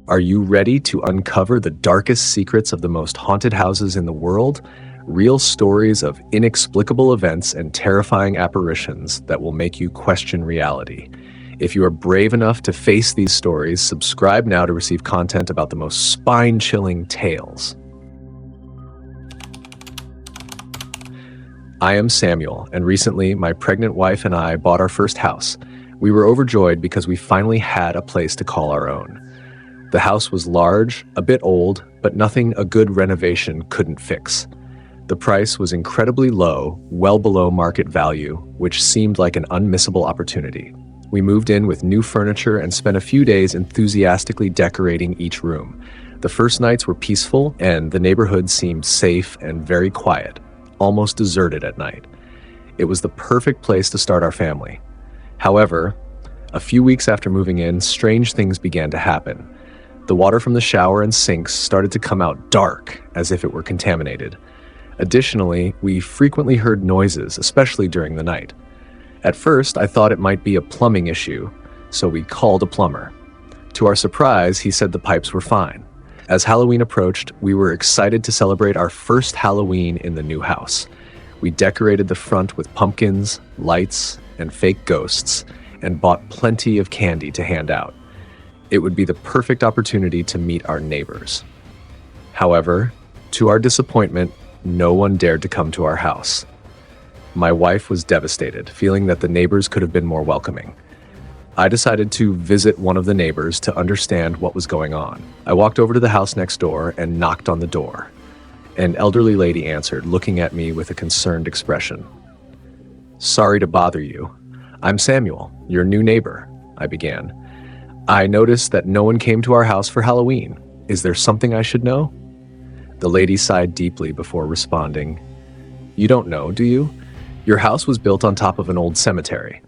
Are you ready to uncover the darkest secrets of the most haunted houses in the world? Real stories of inexplicable events and terrifying apparitions that will make you question reality. If you are brave enough to face these stories, subscribe now to receive content about the most spine-chilling tales. I am Samuel, and recently my pregnant wife and I bought our first house. We were overjoyed because we finally had a place to call our own. The house was large, a bit old, but nothing a good renovation couldn't fix. The price was incredibly low, well below market value, which seemed like an unmissable opportunity. We moved in with new furniture and spent a few days enthusiastically decorating each room. The first nights were peaceful, and the neighborhood seemed safe and very quiet, almost deserted at night. It was the perfect place to start our family. However, a few weeks after moving in, strange things began to happen. The water from the shower and sinks started to come out dark, as if it were contaminated. Additionally, we frequently heard noises, especially during the night. At first, I thought it might be a plumbing issue, so we called a plumber. To our surprise, he said the pipes were fine. As Halloween approached, we were excited to celebrate our first Halloween in the new house. We decorated the front with pumpkins, lights, and fake ghosts, and bought plenty of candy to hand out. It would be the perfect opportunity to meet our neighbors. However, to our disappointment, no one dared to come to our house. My wife was devastated, feeling that the neighbors could have been more welcoming. I decided to visit one of the neighbors to understand what was going on. I walked over to the house next door and knocked on the door. An elderly lady answered, looking at me with a concerned expression. "Sorry to bother you. I'm Samuel, your new neighbor," I began. "I noticed that no one came to our house for Halloween. Is there something I should know?" The lady sighed deeply before responding. "You don't know, do you? Your house was built on top of an old cemetery.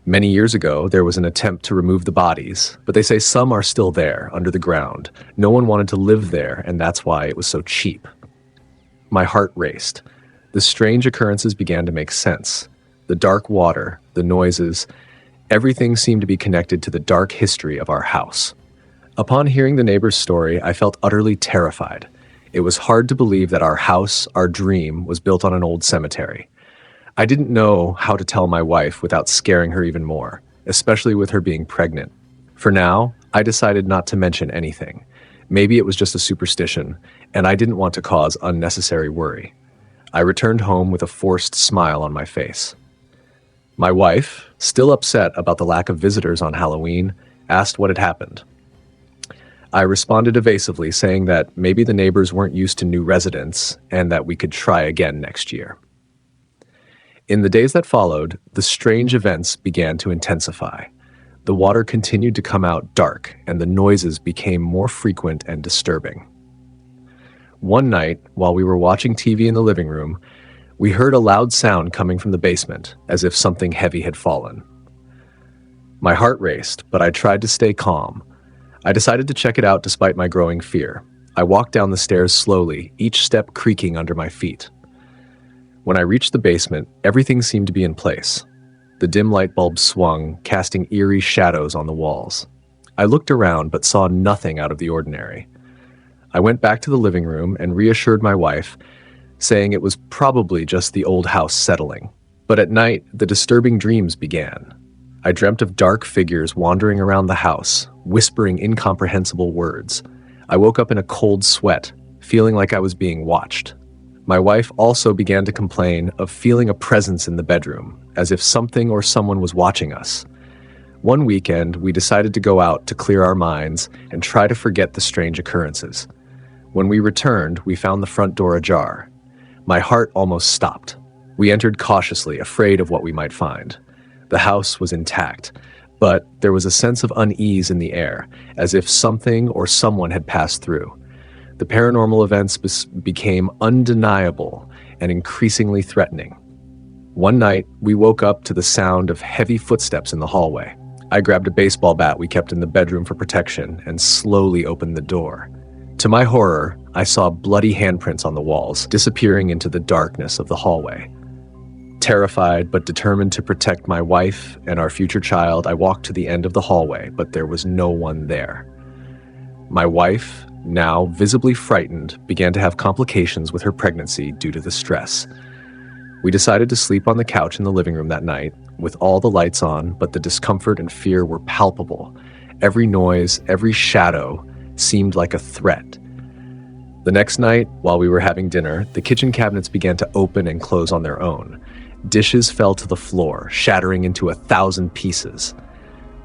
Many years ago, there was an attempt to remove the bodies, but they say some are still there, under the ground. No one wanted to live there, and that's why it was so cheap." My heart raced. The strange occurrences began to make sense. The dark water, the noises, everything seemed to be connected to the dark history of our house. Upon hearing the neighbor's story, I felt utterly terrified. It was hard to believe that our house, our dream, was built on an old cemetery. I didn't know how to tell my wife without scaring her even more, especially with her being pregnant. For now, I decided not to mention anything. Maybe it was just a superstition, and I didn't want to cause unnecessary worry. I returned home with a forced smile on my face. My wife, still upset about the lack of visitors on Halloween, asked what had happened. I responded evasively, saying that maybe the neighbors weren't used to new residents and that we could try again next year. In the days that followed, the strange events began to intensify. The water continued to come out dark, and the noises became more frequent and disturbing. One night, while we were watching TV in the living room, we heard a loud sound coming from the basement, as if something heavy had fallen. My heart raced, but I tried to stay calm. I decided to check it out despite my growing fear. I walked down the stairs slowly, each step creaking under my feet. When I reached the basement, everything seemed to be in place. The dim light bulbs swung, casting eerie shadows on the walls. I looked around but saw nothing out of the ordinary. I went back to the living room and reassured my wife, saying it was probably just the old house settling. But at night, the disturbing dreams began. I dreamt of dark figures wandering around the house, whispering incomprehensible words. I woke up in a cold sweat, feeling like I was being watched. My wife also began to complain of feeling a presence in the bedroom, as if something or someone was watching us. One weekend, we decided to go out to clear our minds and try to forget the strange occurrences. When we returned, we found the front door ajar. My heart almost stopped. We entered cautiously, afraid of what we might find. The house was intact, but there was a sense of unease in the air, as if something or someone had passed through. The paranormal events became undeniable and increasingly threatening. One night, we woke up to the sound of heavy footsteps in the hallway. I grabbed a baseball bat we kept in the bedroom for protection and slowly opened the door. To my horror, I saw bloody handprints on the walls, disappearing into the darkness of the hallway. Terrified but determined to protect my wife and our future child, I walked to the end of the hallway, but there was no one there. My wife, now visibly frightened, began to have complications with her pregnancy due to the stress. We decided to sleep on the couch in the living room that night, with all the lights on, but the discomfort and fear were palpable. Every noise, every shadow seemed like a threat. The next night, while we were having dinner, the kitchen cabinets began to open and close on their own. Dishes fell to the floor, shattering into 1,000 pieces.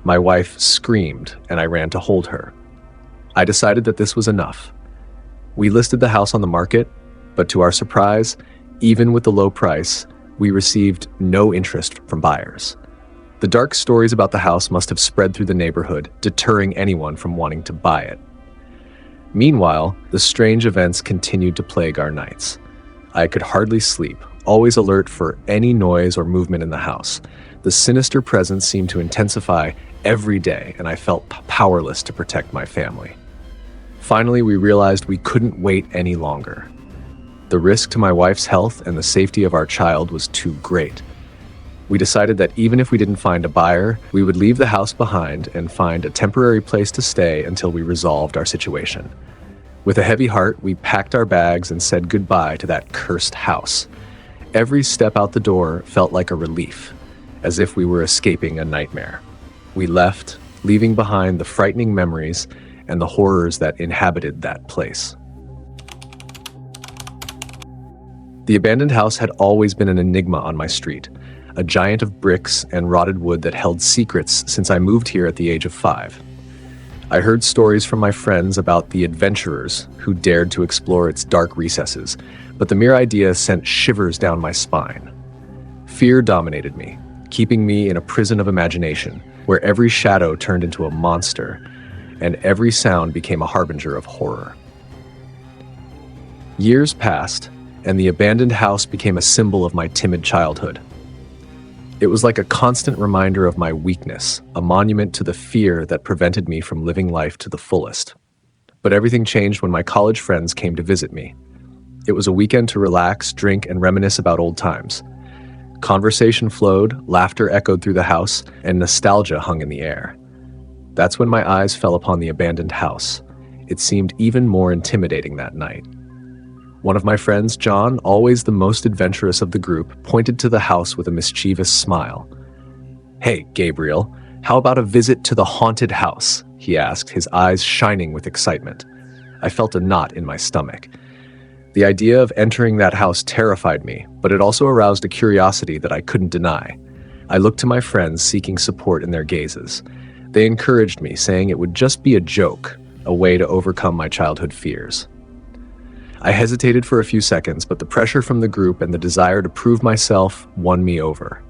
My wife screamed, and I ran to hold her. I decided that this was enough. We listed the house on the market, but to our surprise, even with the low price, we received no interest from buyers. The dark stories about the house must have spread through the neighborhood, deterring anyone from wanting to buy it. Meanwhile, the strange events continued to plague our nights. I could hardly sleep, always alert for any noise or movement in the house. The sinister presence seemed to intensify every day, and I felt powerless to protect my family. Finally, we realized we couldn't wait any longer. The risk to my wife's health and the safety of our child was too great. We decided that even if we didn't find a buyer, we would leave the house behind and find a temporary place to stay until we resolved our situation. With a heavy heart, we packed our bags and said goodbye to that cursed house. Every step out the door felt like a relief, as if we were escaping a nightmare. We left, leaving behind the frightening memories and the horrors that inhabited that place. The abandoned house had always been an enigma on my street, a giant of bricks and rotted wood that held secrets since I moved here at the age of 5. I heard stories from my friends about the adventurers who dared to explore its dark recesses, but the mere idea sent shivers down my spine. Fear dominated me, keeping me in a prison of imagination, where every shadow turned into a monster, and every sound became a harbinger of horror. Years passed, and the abandoned house became a symbol of my timid childhood. It was like a constant reminder of my weakness, a monument to the fear that prevented me from living life to the fullest. But everything changed when my college friends came to visit me. It was a weekend to relax, drink, and reminisce about old times. Conversation flowed, laughter echoed through the house, and nostalgia hung in the air. That's when my eyes fell upon the abandoned house. It seemed even more intimidating that night. One of my friends, John, always the most adventurous of the group, pointed to the house with a mischievous smile. "Hey, Gabriel, how about a visit to the haunted house?" he asked, his eyes shining with excitement. I felt a knot in my stomach. The idea of entering that house terrified me, but it also aroused a curiosity that I couldn't deny. I looked to my friends, seeking support in their gazes. They encouraged me, saying it would just be a joke, a way to overcome my childhood fears. I hesitated for a few seconds, but the pressure from the group and the desire to prove myself won me over.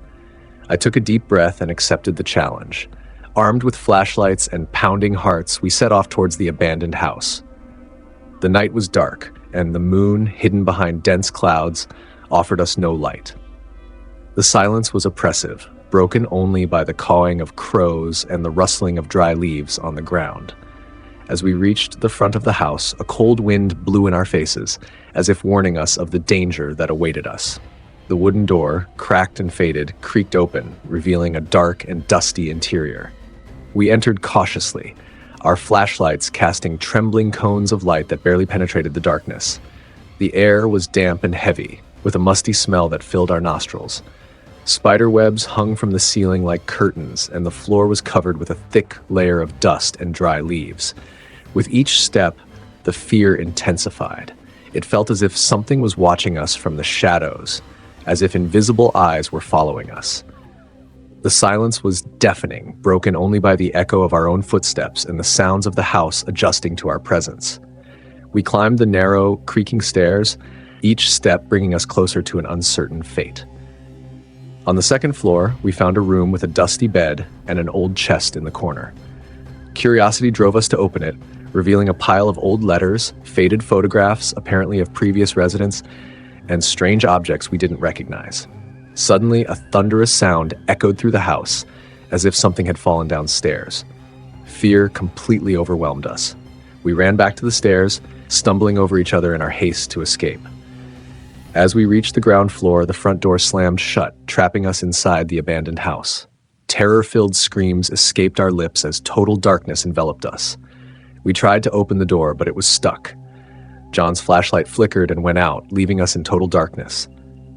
I took a deep breath and accepted the challenge. Armed with flashlights and pounding hearts, we set off towards the abandoned house. The night was dark, and the moon, hidden behind dense clouds, offered us no light. The silence was oppressive, broken only by the cawing of crows and the rustling of dry leaves on the ground. As we reached the front of the house, a cold wind blew in our faces, as if warning us of the danger that awaited us. The wooden door, cracked and faded, creaked open, revealing a dark and dusty interior. We entered cautiously, our flashlights casting trembling cones of light that barely penetrated the darkness. The air was damp and heavy, with a musty smell that filled our nostrils. Spider webs hung from the ceiling like curtains, and the floor was covered with a thick layer of dust and dry leaves. With each step, the fear intensified. It felt as if something was watching us from the shadows, as if invisible eyes were following us. The silence was deafening, broken only by the echo of our own footsteps and the sounds of the house adjusting to our presence. We climbed the narrow, creaking stairs, each step bringing us closer to an uncertain fate. On the second floor, we found a room with a dusty bed and an old chest in the corner. Curiosity drove us to open it, revealing a pile of old letters, faded photographs, apparently of previous residents, and strange objects we didn't recognize. Suddenly, a thunderous sound echoed through the house, as if something had fallen downstairs. Fear completely overwhelmed us. We ran back to the stairs, stumbling over each other in our haste to escape. As we reached the ground floor, the front door slammed shut, trapping us inside the abandoned house. Terror-filled screams escaped our lips as total darkness enveloped us. We tried to open the door, but it was stuck. John's flashlight flickered and went out, leaving us in total darkness.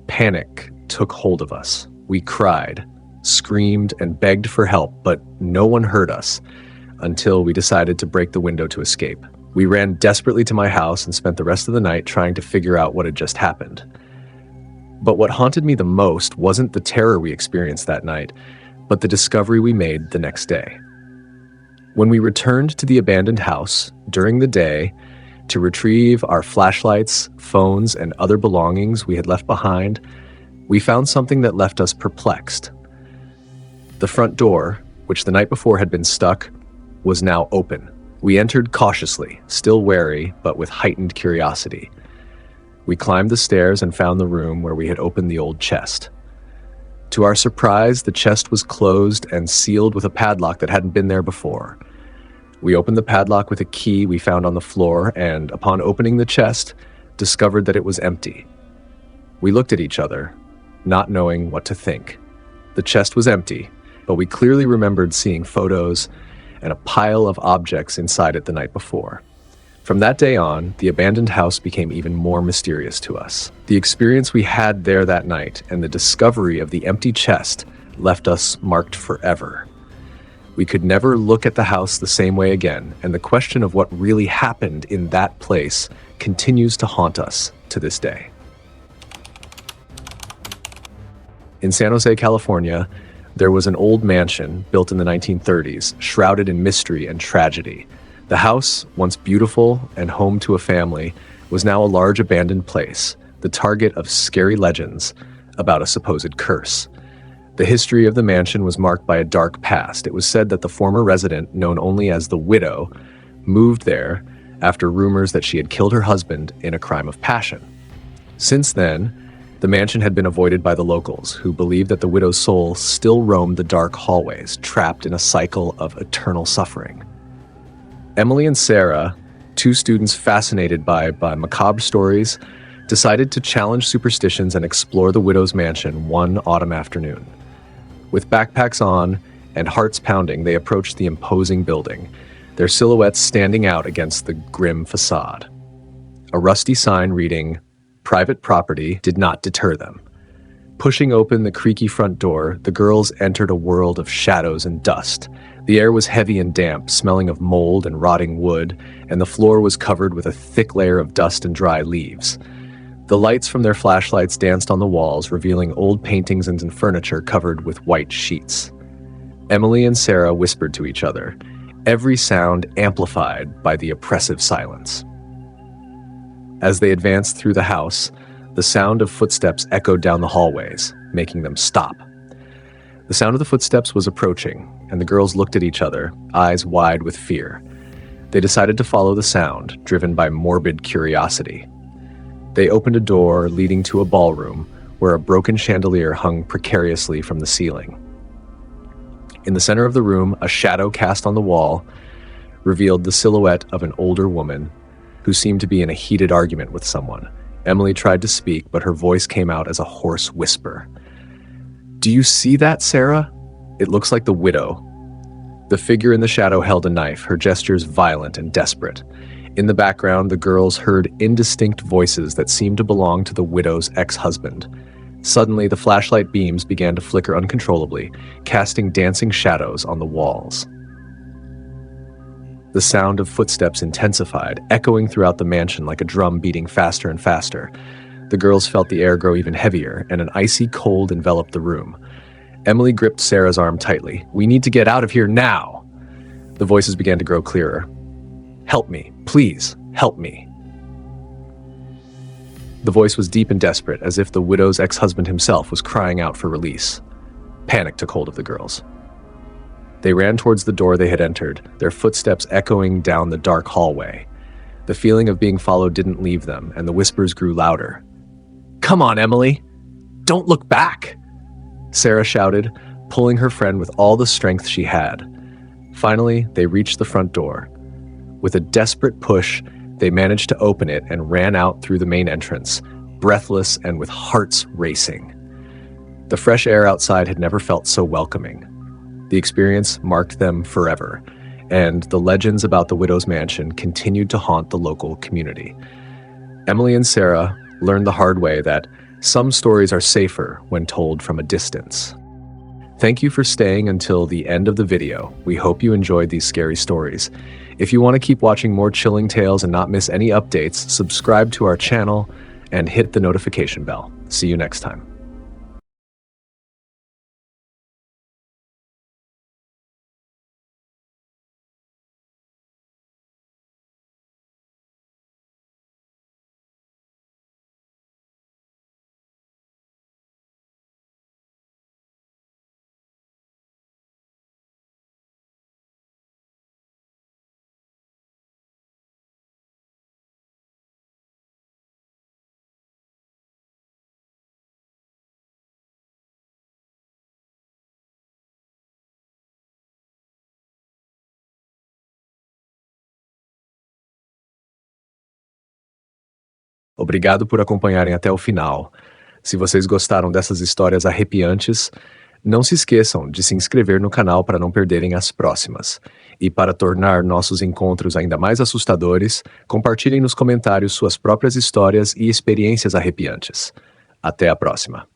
Panic took hold of us. We cried, screamed, and begged for help, but no one heard us until we decided to break the window to escape. We ran desperately to my house and spent the rest of the night trying to figure out what had just happened. But what haunted me the most wasn't the terror we experienced that night, but the discovery we made the next day. When we returned to the abandoned house during the day to retrieve our flashlights, phones, and other belongings we had left behind, we found something that left us perplexed. The front door, which the night before had been stuck, was now open. We entered cautiously, still wary, but with heightened curiosity. We climbed the stairs and found the room where we had opened the old chest. To our surprise, the chest was closed and sealed with a padlock that hadn't been there before. We opened the padlock with a key we found on the floor and, upon opening the chest, discovered that it was empty. We looked at each other, not knowing what to think. The chest was empty, but we clearly remembered seeing photos and a pile of objects inside it the night before. From that day on, the abandoned house became even more mysterious to us. The experience we had there that night and the discovery of the empty chest left us marked forever. We could never look at the house the same way again, and the question of what really happened in that place continues to haunt us to this day. In San Jose, California, there was an old mansion built in the 1930s, shrouded in mystery and tragedy. The house, once beautiful and home to a family, was now a large abandoned place, the target of scary legends about a supposed curse. The history of the mansion was marked by a dark past. It was said that the former resident, known only as the widow, moved there after rumors that she had killed her husband in a crime of passion. Since then, the mansion had been avoided by the locals, who believed that the widow's soul still roamed the dark hallways, trapped in a cycle of eternal suffering. Emily and Sarah, two students fascinated by macabre stories, decided to challenge superstitions and explore the widow's mansion one autumn afternoon. With backpacks on and hearts pounding, they approached the imposing building, their silhouettes standing out against the grim facade. A rusty sign reading, "Private property," did not deter them. Pushing open the creaky front door, the girls entered a world of shadows and dust. The air was heavy and damp, smelling of mold and rotting wood, and the floor was covered with a thick layer of dust and dry leaves. The lights from their flashlights danced on the walls, revealing old paintings and furniture covered with white sheets. Emily and Sarah whispered to each other, every sound amplified by the oppressive silence. As they advanced through the house, the sound of footsteps echoed down the hallways, making them stop. The sound of the footsteps was approaching, and the girls looked at each other, eyes wide with fear. They decided to follow the sound, driven by morbid curiosity. They opened a door leading to a ballroom where a broken chandelier hung precariously from the ceiling. In the center of the room, a shadow cast on the wall revealed the silhouette of an older woman who seemed to be in a heated argument with someone. Emily tried to speak, but her voice came out as a hoarse whisper. "Do you see that, Sarah? It looks like the widow." The figure in the shadow held a knife, her gestures violent and desperate. In the background, the girls heard indistinct voices that seemed to belong to the widow's ex-husband. Suddenly, the flashlight beams began to flicker uncontrollably, casting dancing shadows on the walls. The sound of footsteps intensified, echoing throughout the mansion like a drum beating faster and faster. The girls felt the air grow even heavier, and an icy cold enveloped the room. Emily gripped Sarah's arm tightly. "We need to get out of here now!" The voices began to grow clearer. "Help me, please, help me." The voice was deep and desperate, as if the widow's ex-husband himself was crying out for release. Panic took hold of the girls. They ran towards the door they had entered, their footsteps echoing down the dark hallway. The feeling of being followed didn't leave them, and the whispers grew louder. "Come on, Emily! Don't look back!" Sarah shouted, pulling her friend with all the strength she had. Finally, they reached the front door. With a desperate push, they managed to open it and ran out through the main entrance, breathless and with hearts racing. The fresh air outside had never felt so welcoming. The experience marked them forever, and the legends about the widow's mansion continued to haunt the local community. Emily and Sarah learned the hard way that some stories are safer when told from a distance. Thank you for staying until the end of the video. We hope you enjoyed these scary stories. If you want to keep watching more chilling tales and not miss any updates, subscribe to our channel and hit the notification bell. See you next time. Obrigado por acompanharem até o final. Se vocês gostaram dessas histórias arrepiantes, não se esqueçam de se inscrever no canal para não perderem as próximas. E para tornar nossos encontros ainda mais assustadores, compartilhem nos comentários suas próprias histórias e experiências arrepiantes. Até a próxima!